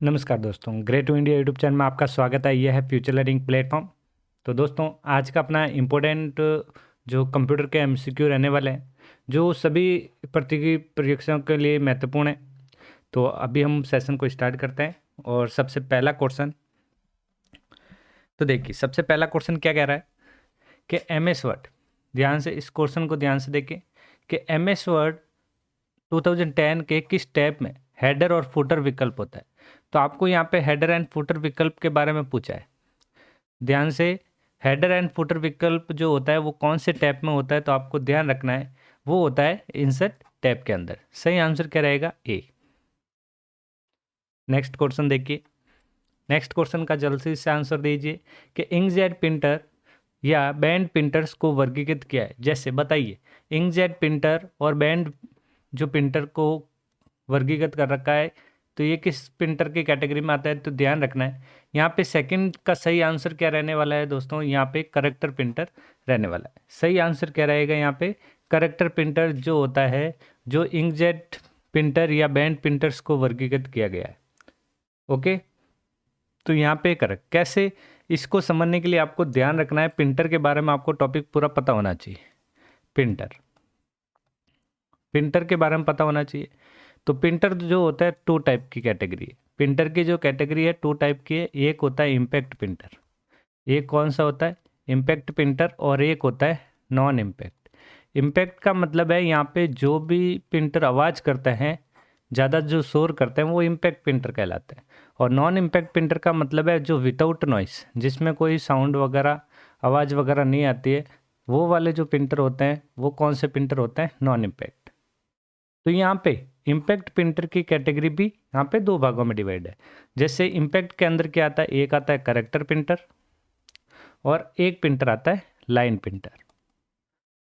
नमस्कार दोस्तों, great to India YouTube channel में आपका स्वागत है। यह है फ्यूचर लर्निंग प्लेटफॉर्म। तो दोस्तों, आज का अपना इम्पोर्टेंट जो कंप्यूटर के एमसीक्यू रहने वाले हैं, जो सभी प्रतियोगी परीक्षाओं के लिए महत्वपूर्ण है। तो अभी हम सेशन को स्टार्ट करते हैं। और सबसे पहला क्वेश्चन, तो देखिए सबसे पहला क्वेश्चन क्या कह रहा है कि एम एस वर्ड, ध्यान से इस क्वेश्चन को ध्यान से देखिए कि एम एस वर्ड 2010 के किस टैब में हेडर और फुटर विकल्प होता है। तो आपको यहाँ पे हेडर एंड फुटर विकल्प के बारे में पूछा है। ध्यान से, हेडर एंड फुटर विकल्प जो होता है वो कौन से टैब में होता है, तो आपको ध्यान रखना है वो होता है इंसर्ट टैब के अंदर। सही आंसर क्या रहेगा? ए। नेक्स्ट क्वेश्चन देखिए। नेक्स्ट क्वेश्चन का जल्दी से आंसर दीजिए कि इंकजेट प्रिंटर या बैंड प्रिंटर्स को वर्गीकृत किया है। जैसे बताइए, इंकजेट प्रिंटर और बैंड जो प्रिंटर को वर्गीकृत कर रखा है, तो ये किस प्रिंटर की कैटेगरी में आता है? तो ध्यान रखना है यहाँ पे सेकंड का सही आंसर क्या रहने वाला है दोस्तों। यहाँ पे करेक्टर प्रिंटर रहने वाला है। सही आंसर क्या रहेगा यहाँ पे? करेक्टर प्रिंटर जो होता है, जो इंकजेट प्रिंटर या बैंड प्रिंटर्स को वर्गीकृत किया गया है। ओके, तो यहाँ पे करेक्ट। कैसे, इसको समझने के लिए आपको ध्यान रखना है, प्रिंटर के बारे में आपको टॉपिक पूरा पता होना चाहिए। प्रिंटर प्रिंटर के बारे में पता होना चाहिए। तो प्रिंटर जो होता है टू टाइप की कैटेगरी है। प्रिंटर की जो कैटेगरी है टू टाइप की है। एक होता है इम्पैक्ट प्रिंटर, एक कौन सा होता है? Impact printer. और एक होता है नॉन इम्पैक्ट। इम्पैक्ट का मतलब है यहाँ पे जो भी प्रिंटर आवाज़ करते हैं, ज़्यादा जो शोर करते हैं, वो इम्पैक्ट प्रिंटर कहलाते हैं। और नॉन इम्पैक्ट प्रिंटर का मतलब है जो विदाउट नॉइस, जिसमें कोई साउंड वगैरह, आवाज़ वगैरह नहीं आती है, वो वाले जो प्रिंटर होते हैं वो कौन से प्रिंटर होते हैं? Non impact. तो यहाँ पे इम्पैक्ट प्रिंटर की कैटेगरी भी यहाँ पे दो भागों में डिवाइड है। जैसे इम्पैक्ट के अंदर क्या आता है? एक आता है करेक्टर प्रिंटर और एक प्रिंटर आता है लाइन प्रिंटर।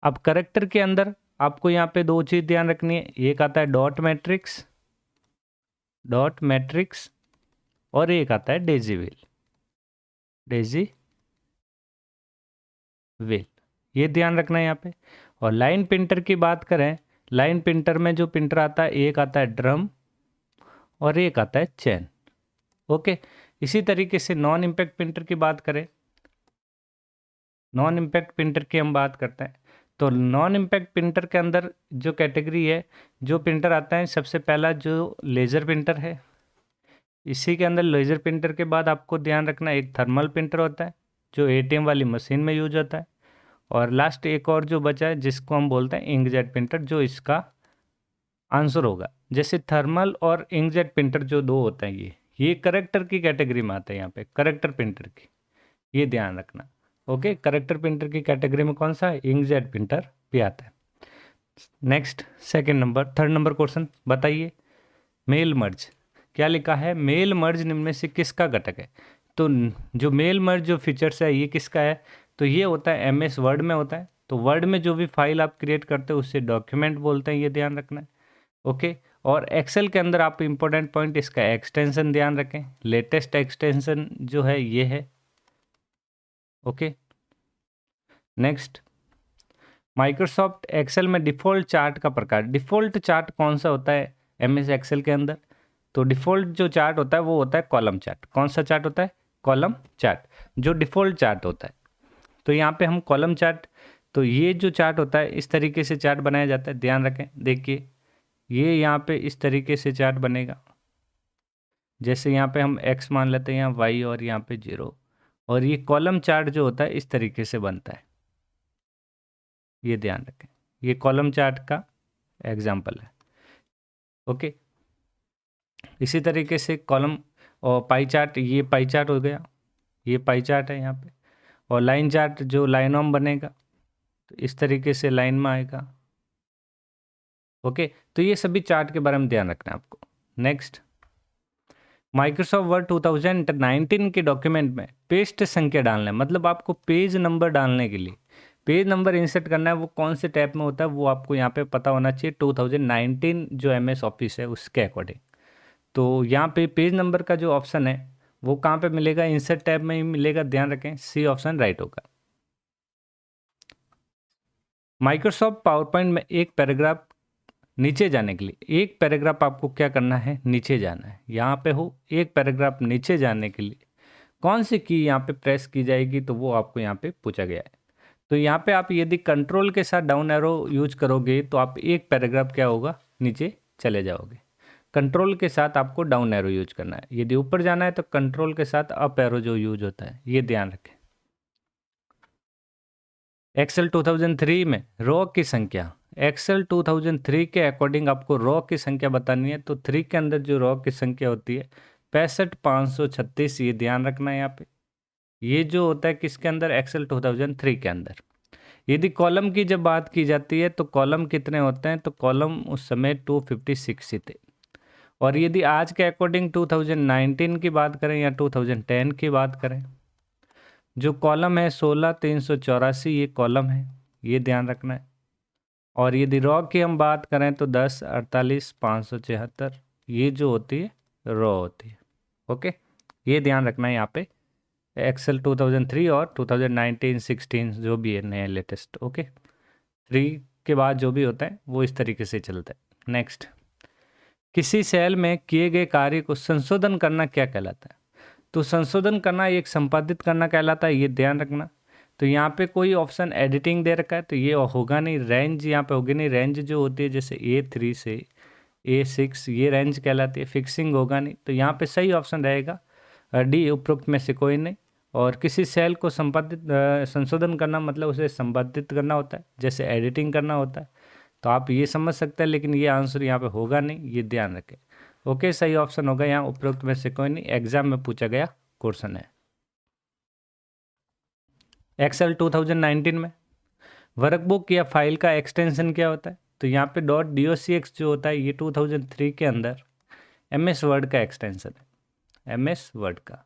अब करेक्टर के अंदर आपको यहाँ पे दो चीज़ ध्यान रखनी है। एक आता है डॉट मैट्रिक्स और एक आता है डेजी व्हील। ये ध्यान रखना है यहाँ पे। और लाइन प्रिंटर की बात करें, लाइन प्रिंटर में जो प्रिंटर आता है, एक आता है ड्रम और एक आता है चैन। ओके, इसी तरीके से नॉन इम्पैक्ट प्रिंटर की बात करें, नॉन इम्पैक्ट प्रिंटर की हम बात करते हैं। तो नॉन इम्पैक्ट प्रिंटर के अंदर जो कैटेगरी है, जो प्रिंटर आता है, सबसे पहला जो लेज़र प्रिंटर है। इसी के अंदर लेज़र प्रिंटर के बाद आपको ध्यान रखना एक थर्मल प्रिंटर होता है, जो एटीएम वाली मशीन में यूज होता है। और लास्ट एक और जो बचा है जिसको हम बोलते हैं इंकजेट प्रिंटर, जो इसका आंसर होगा। जैसे थर्मल और इंकजेट प्रिंटर जो दो होते हैं, ये करेक्टर की कैटेगरी में आता है। यहाँ पे करेक्टर प्रिंटर की, ये ध्यान रखना। ओके, करेक्टर प्रिंटर की कैटेगरी में कौन सा है? इंकजेट प्रिंटर भी आता है। Next, second number, third number question बताइए। मेल मर्ज, क्या लिखा है? मेल मर्ज निम्न में से किसका घटक है? तो जो मेल मर्ज जो फीचर्स है, ये किसका है? तो ये होता है एमएस वर्ड में होता है। तो वर्ड में जो भी फाइल आप क्रिएट करते हो उससे डॉक्यूमेंट बोलते हैं, ये ध्यान रखना है। ओके, और एक्सेल के अंदर आप इंपॉर्टेंट पॉइंट इसका एक्सटेंशन ध्यान रखें। लेटेस्ट एक्सटेंशन जो है ये है। ओके, नेक्स्ट, माइक्रोसॉफ्ट एक्सेल में डिफ़ॉल्ट चार्ट का प्रकार। डिफ़ॉल्ट चार्ट कौन सा होता है एमएस एक्सेल के अंदर? तो डिफ़ॉल्ट जो चार्ट होता है वो होता है कॉलम चार्ट। कौन सा चार्ट होता है? कॉलम चार्ट, जो डिफ़ॉल्ट चार्ट होता है। तो यहाँ पे हम कॉलम चार्ट, तो ये जो चार्ट होता है इस तरीके से चार्ट बनाया जाता है। ध्यान रखें, देखिए ये यहाँ पे इस तरीके से चार्ट बनेगा। जैसे यहाँ पे हम x मान लेते हैं, यहाँ y और यहाँ पे 0। और ये कॉलम चार्ट जो होता है इस तरीके से बनता है, ये ध्यान रखें। ये कॉलम चार्ट का एग्जाम्पल है। ओके, इसी तरीके से कॉलम और पाई चार्ट, ये पाई चार्ट हो गया, ये पाई चार्ट है यहाँ पे। और लाइन चार्ट जो लाइनोम बनेगा, तो इस तरीके से लाइन में आएगा। ओके, तो ये सभी चार्ट के बारे में ध्यान रखना है आपको। नेक्स्ट, माइक्रोसॉफ्ट वर्ड 2019 के डॉक्यूमेंट में पेस्ट संख्या डालना है, मतलब आपको पेज नंबर डालने के लिए पेज नंबर इंसर्ट करना है। वो कौन से टैब में होता है वो आपको यहाँ पे पता होना चाहिए। 2019 जो एमएस ऑफिस है उसके अकॉर्डिंग। तो यहाँ पे पेज नंबर का जो ऑप्शन है वो कहाँ पे मिलेगा? इंसर्ट टैब में ही मिलेगा, ध्यान रखें। सी ऑप्शन राइट होगा। माइक्रोसॉफ्ट पावर पॉइंट में एक पैराग्राफ नीचे जाने के लिए एक पैराग्राफ आपको क्या करना है, नीचे जाना है। यहाँ पे हो, एक पैराग्राफ नीचे जाने के लिए कौन सी की यहाँ पे प्रेस की जाएगी, तो वो आपको यहाँ पे पूछा गया है। तो यहाँ पे आप यदि कंट्रोल के साथ डाउन एरो यूज करोगे तो आप एक पैराग्राफ क्या होगा, नीचे चले जाओगे। कंट्रोल के साथ आपको डाउन एरो यूज करना है, यदि ऊपर जाना है तो कंट्रोल के साथ अप एरो जो यूज होता है, ये ध्यान रखें। एक्सेल 2003 में रॉ की संख्या, एक्सेल 2003 के अकॉर्डिंग आपको रॉ की संख्या बतानी है। तो 3 के अंदर जो रॉ की संख्या होती है 65,536, ये ध्यान रखना है यहाँ पे। ये जो होता है किसके अंदर, एक्सेल 2003 के अंदर। यदि कॉलम की जब बात की जाती है तो कॉलम कितने होते हैं, तो कॉलम उस समय 256 ही थे। और यदि आज के अकॉर्डिंग 2019 की बात करें या 2010 की बात करें, जो कॉलम है 16,384 ये कॉलम है, ये ध्यान रखना है। और यदि रॉ की हम बात करें तो 10, 48, 576 ये जो होती है रॉ होती है। ओके, ये ध्यान रखना है यहाँ पे। एक्सेल 2003 और 2019, 16 जो भी है नया लेटेस्ट। ओके, 3 के बाद जो भी होता है वो इस तरीके से चलता है। नेक्स्ट, किसी सेल में किए गए कार्य को संशोधन करना क्या कहलाता है, तो संशोधन करना एक संपादित करना कहलाता है, ये ध्यान रखना। तो यहाँ पे कोई ऑप्शन एडिटिंग दे रखा है तो ये होगा नहीं, रेंज यहाँ पे होगी नहीं। रेंज जो होती है जैसे A3 से A6 ये रेंज कहलाती है, फिक्सिंग होगा नहीं। तो यहाँ पे सही ऑप्शन रहेगा डी, उपरोक्त में से कोई नहीं। और किसी सेल को संपादित संशोधन करना मतलब उसे संपादित करना होता है, जैसे एडिटिंग करना होता है। तो आप ये समझ सकते हैं, लेकिन ये आंसर यहाँ पे होगा नहीं, ये ध्यान रखें। ओके, सही ऑप्शन होगा यहाँ उपरोक्त में से कोई नहीं, एग्जाम में पूछा गया क्वेश्चन है। एक्सेल 2019 में वर्कबुक या फाइल का एक्सटेंशन क्या होता है, तो यहाँ पे .docx जो होता है ये 2003 के अंदर MS वर्ड का एक्सटेंशन है, MS वर्ड का।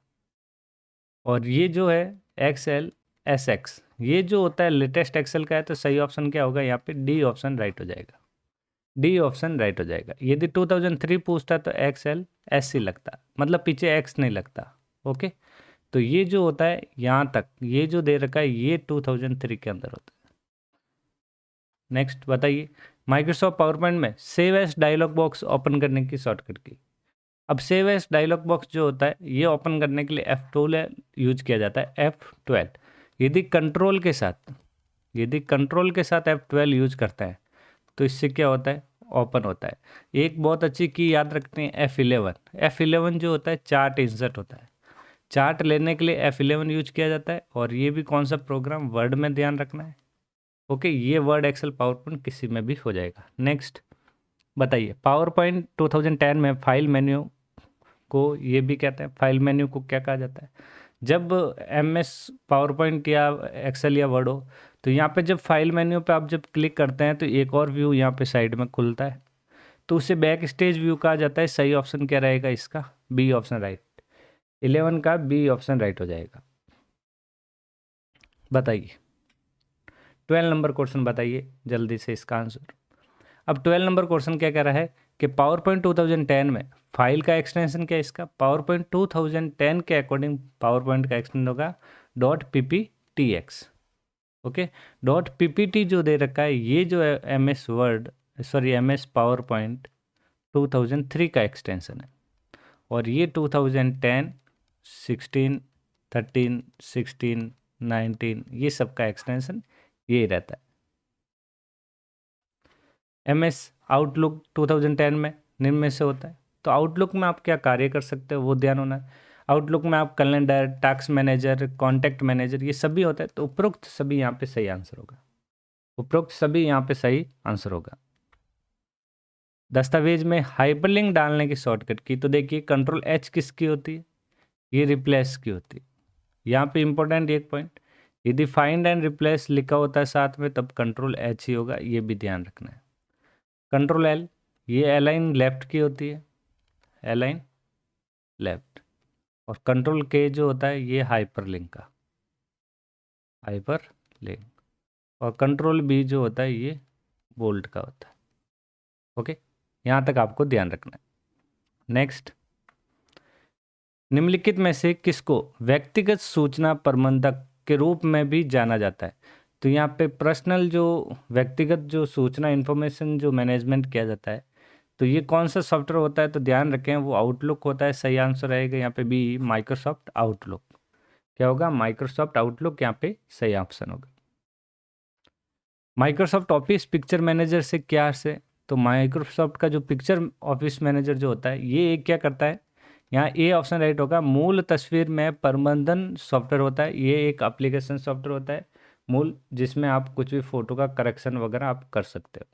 और ये जो है XLSX ये जो होता है लेटेस्ट एक्सेल का है। तो सही ऑप्शन क्या होगा यहाँ पे, डी ऑप्शन राइट हो जाएगा, डी ऑप्शन राइट हो जाएगा। यदि 2003 पूछता तो XLSC लगता, मतलब पीछे X नहीं लगता। ओके, तो ये जो होता है यहाँ तक ये जो दे रखा है ये 2003 के अंदर होता है। नेक्स्ट बताइए, माइक्रोसॉफ्ट पावर पॉइंट में save as dialog box open करने की शॉर्टकट की। अब सेव एज डायलॉग बॉक्स जो होता है ये ओपन करने के लिए F12 यूज किया जाता है, F12। यदि कंट्रोल के साथ F12 यूज करता है तो इससे क्या होता है, ओपन होता है। एक बहुत अच्छी की याद रखते हैं, F11 जो होता है चार्ट इंसर्ट होता है। चार्ट लेने के लिए F11 यूज किया जाता है। और ये भी कौन सा प्रोग्राम, वर्ड में ध्यान रखना है। ओके, ये वर्ड, एक्सेल, पावर पॉइंट किसी में भी हो जाएगा। नेक्स्ट बताइए, पावर पॉइंट 2010 में फाइल मेन्यू को ये भी कहते हैं, फाइल मेन्यू को क्या कहा जाता है। जब MS पावर पॉइंट या एक्सेल या वर्ड हो तो यहाँ पे जब फाइल मेन्यू पे आप जब क्लिक करते हैं तो एक और व्यू यहाँ पे साइड में खुलता है, तो उसे बैक स्टेज व्यू कहा जाता है। सही ऑप्शन क्या रहेगा इसका, बी ऑप्शन राइट, 11 का बी ऑप्शन राइट हो जाएगा। बताइए 12 नंबर क्वेश्चन, बताइए जल्दी से इसका आंसर। अब 12 नंबर क्वेश्चन क्या कह रहा है कि पावर पॉइंट 2010 में फाइल का एक्सटेंशन क्या है इसका। पावर पॉइंट 2010 के अकॉर्डिंग पावर पॉइंट का एक्सटेंशन होगा .pptx। ओके, .ppt जो दे रखा है ये जो है MS पावर पॉइंट 2003 का एक्सटेंशन है। और ये 2010, 16, 13, 16, 19 ये सब का एक्सटेंशन यही रहता है। MS आउटलुक 2010 में निम्न में से होता है। तो आउटलुक में आप क्या कार्य कर सकते हो वो ध्यान होना है। आउटलुक में आप calendar, task manager, contact manager ये सभी होता है। तो उपरोक्त सभी यहाँ पे सही आंसर होगा, उपरोक्त सभी यहाँ पे सही आंसर होगा। दस्तावेज में हाइपरलिंक डालने की शॉर्टकट की, तो देखिए Ctrl+H किसकी होती है, ये रिप्लेस की होती है। यहाँ पे इंपॉर्टेंट एक पॉइंट, यदि फाइंड एंड रिप्लेस लिखा होता है साथ में तब Ctrl+H ही होगा, ये भी ध्यान रखना है। Ctrl+L ये अलाइन लेफ्ट की होती है, अलाइन लेफ्ट। और Ctrl+K जो होता है ये हाइपरलिंक का, हाइपरलिंक। और Ctrl+B जो होता है ये बोल्ड का होता है। ओके, यहाँ तक आपको ध्यान रखना है। नेक्स्ट, निम्नलिखित में से किसको व्यक्तिगत सूचना प्रबंधक के रूप में भी जाना जाता है। तो यहाँ पे पर्सनल जो व्यक्तिगत जो सूचना इन्फॉर्मेशन जो मैनेजमेंट किया जाता है, तो ये कौन सा सॉफ्टवेयर होता है, तो ध्यान रखें वो आउटलुक होता है। सही आंसर रहेगा यहाँ पे बी, माइक्रोसॉफ्ट आउटलुक। क्या होगा? माइक्रोसॉफ्ट आउटलुक यहाँ पे सही ऑप्शन होगा। माइक्रोसॉफ्ट ऑफिस पिक्चर मैनेजर से क्या से, तो माइक्रोसॉफ्ट का जो पिक्चर ऑफिस मैनेजर जो होता है ये क्या करता है, यहाँ ए ऑप्शन राइट होगा। मूल तस्वीर में प्रबंधन सॉफ्टवेयर होता है, ये एक एप्लीकेशन सॉफ्टवेयर होता है मूल, जिसमें आप कुछ भी फोटो का करेक्शन वगैरह आप कर सकते हो।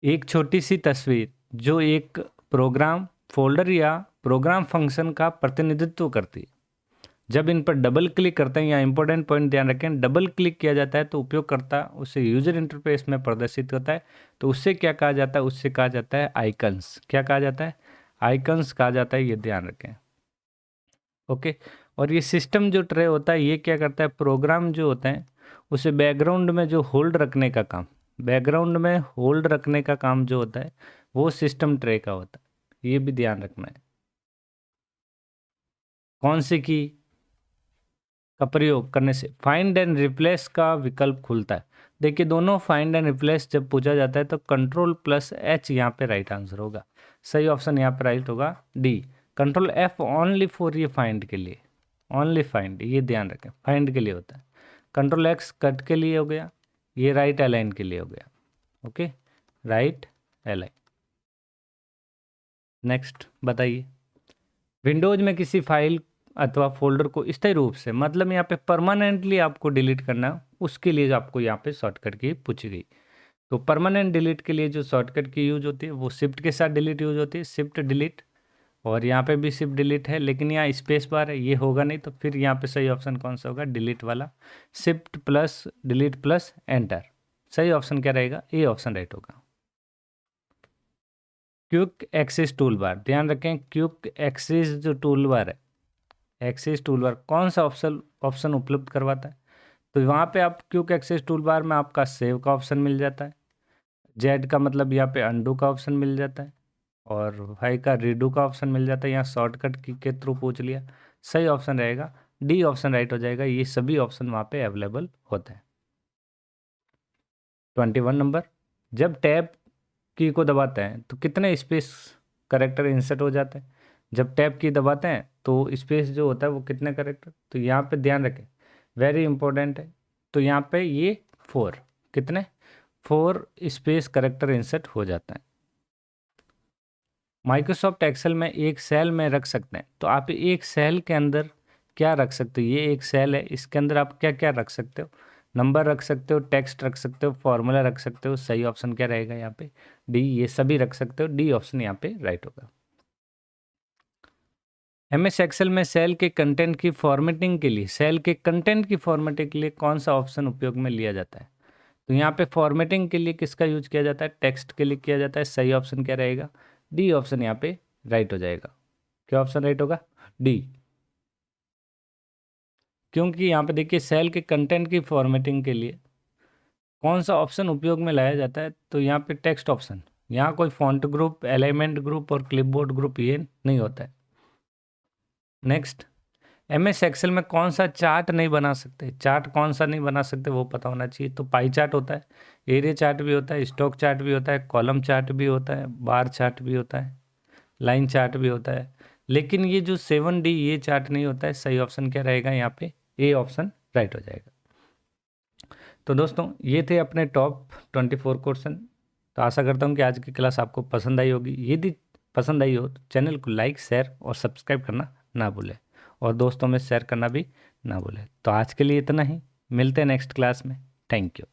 एक छोटी सी तस्वीर जो एक प्रोग्राम फोल्डर या प्रोग्राम फंक्शन का प्रतिनिधित्व करती है। जब इन पर डबल क्लिक करते हैं, या इंपॉर्टेंट पॉइंट ध्यान रखें, डबल क्लिक किया जाता है तो उपयोगकर्ता उसे यूजर इंटरफेस में प्रदर्शित होता है। तो उससे क्या कहा जाता है? उससे कहा जाता है आइकन्स। क्या कहा जाता है? आइकन्स कहा जाता है, ये ध्यान रखें। ओके। और ये सिस्टम जो ट्रे होता है ये क्या करता है? प्रोग्राम जो होते हैं उसे बैकग्राउंड में जो होल्ड रखने का काम, बैकग्राउंड में होल्ड रखने का काम जो होता है वो सिस्टम ट्रे का होता है, ये भी ध्यान रखना है। कौन सी की का प्रयोग करने से फाइंड एंड रिप्लेस का विकल्प खुलता है? देखिए दोनों फाइंड एंड रिप्लेस जब पूछा जाता है तो कंट्रोल+H यहाँ पे राइट आंसर होगा। सही ऑप्शन यहाँ पे राइट होगा D. Control F only for ये फाइंड के लिए, ओनली फाइंड, ये ध्यान रखें, फाइंड के लिए होता है। कंट्रोल X कट के लिए हो गया, ये राइट अलाइन के लिए हो गया। Okay, right align. नेक्स्ट बताइए, विंडोज में किसी फाइल अथवा फोल्डर को स्थायी रूप से, मतलब यहाँ पे परमानेंटली आपको डिलीट करना है, उसके लिए आपको यहाँ पे शॉर्टकट की पूछी गई। तो परमानेंट डिलीट के लिए जो शॉर्टकट की यूज होती है वो शिफ्ट के साथ डिलीट यूज होती है, शिफ्ट डिलीट। और यहाँ पे भी शिफ्ट डिलीट है, लेकिन यहाँ स्पेस बार है, ये होगा नहीं। तो फिर यहाँ पे सही ऑप्शन कौन सा होगा? डिलीट वाला, shift plus delete plus enter. सही ऑप्शन क्या रहेगा? ए ऑप्शन राइट होगा। क्विक एक्सेस टूल बार, ध्यान रखें, क्विक एक्सेस जो टूल बार है, एक्सेस टूल बार कौन सा ऑप्शन उपलब्ध करवाता है? तो वहाँ पे आप क्विक एक्सेस टूल बार में आपका सेव का ऑप्शन मिल जाता है, जेड का मतलब यहाँ पे अंडू का ऑप्शन मिल जाता है, और वाई का रीडू का ऑप्शन मिल जाता है। यहाँ शॉर्टकट की के थ्रू पूछ लिया, सही ऑप्शन रहेगा डी ऑप्शन राइट हो जाएगा। ये सभी ऑप्शन वहाँ पे अवेलेबल होते हैं। 21 नंबर, जब टैब की को दबाते हैं तो कितने स्पेस करेक्टर इंसर्ट हो जाते हैं? जब टैब की दबाते हैं तो स्पेस जो होता है वो कितने करेक्टर, तो यहाँ पे ध्यान रखें, वेरी इंपॉर्टेंट है। तो यहाँ पे ये 4, कितने? 4 स्पेस करेक्टर इंसर्ट हो जाता है। माइक्रोसॉफ्ट एक्सेल में एक सेल में रख सकते हैं, तो आप एक सेल के अंदर क्या रख सकते हो? ये एक सेल है, इसके अंदर आप क्या क्या रख सकते हो? नंबर रख सकते हो, टेक्स्ट रख सकते हो, फॉर्मूला रख सकते हो। सही ऑप्शन क्या रहेगा यहाँ पे? डी, ये सभी रख सकते हो, डी ऑप्शन यहाँ पे राइट होगा। एमएस एक्सेल में सेल के कंटेंट की फॉर्मेटिंग के लिए, सेल के कंटेंट की फॉर्मेटिंग के लिए कौन सा ऑप्शन उपयोग में लिया जाता है? तो यहाँ पे फॉर्मेटिंग के लिए किसका यूज किया जाता है? टेक्स्ट के लिए किया जाता है। सही ऑप्शन क्या रहेगा? डी ऑप्शन यहाँ पे राइट हो जाएगा। क्या ऑप्शन राइट होगा? डी। क्योंकि यहाँ पे देखिए सेल के कंटेंट की फॉर्मेटिंग के लिए कौन सा ऑप्शन उपयोग में लाया जाता है? तो यहाँ पे टेक्स्ट ऑप्शन। यहाँ कोई फॉन्ट ग्रुप, एलिमेंट ग्रुप और क्लिपबोर्ड ग्रुप ये नहीं होता है। नेक्स्ट, एमएस एक्सेल में कौन सा चार्ट नहीं बना सकते? चार्ट कौन सा नहीं बना सकते वो पता होना चाहिए। तो पाई चार्ट होता है, एरिया चार्ट भी होता है, स्टॉक चार्ट भी होता है, कॉलम चार्ट भी होता है, बार चार्ट भी होता है, लाइन चार्ट भी होता है। लेकिन ये जो 7D ये चार्ट नहीं होता है। सही ऑप्शन क्या रहेगा यहाँ पे? ए ऑप्शन राइट हो जाएगा। तो दोस्तों ये थे अपने टॉप 24 क्वेश्चन। तो आशा करता हूँ कि आज की क्लास आपको पसंद आई होगी। यदि पसंद आई हो तो चैनल को लाइक, शेयर और सब्सक्राइब करना ना भूलें, और दोस्तों में शेयर करना भी ना भूलें। तो आज के लिए इतना ही, मिलते हैं नेक्स्ट क्लास में। Thank you.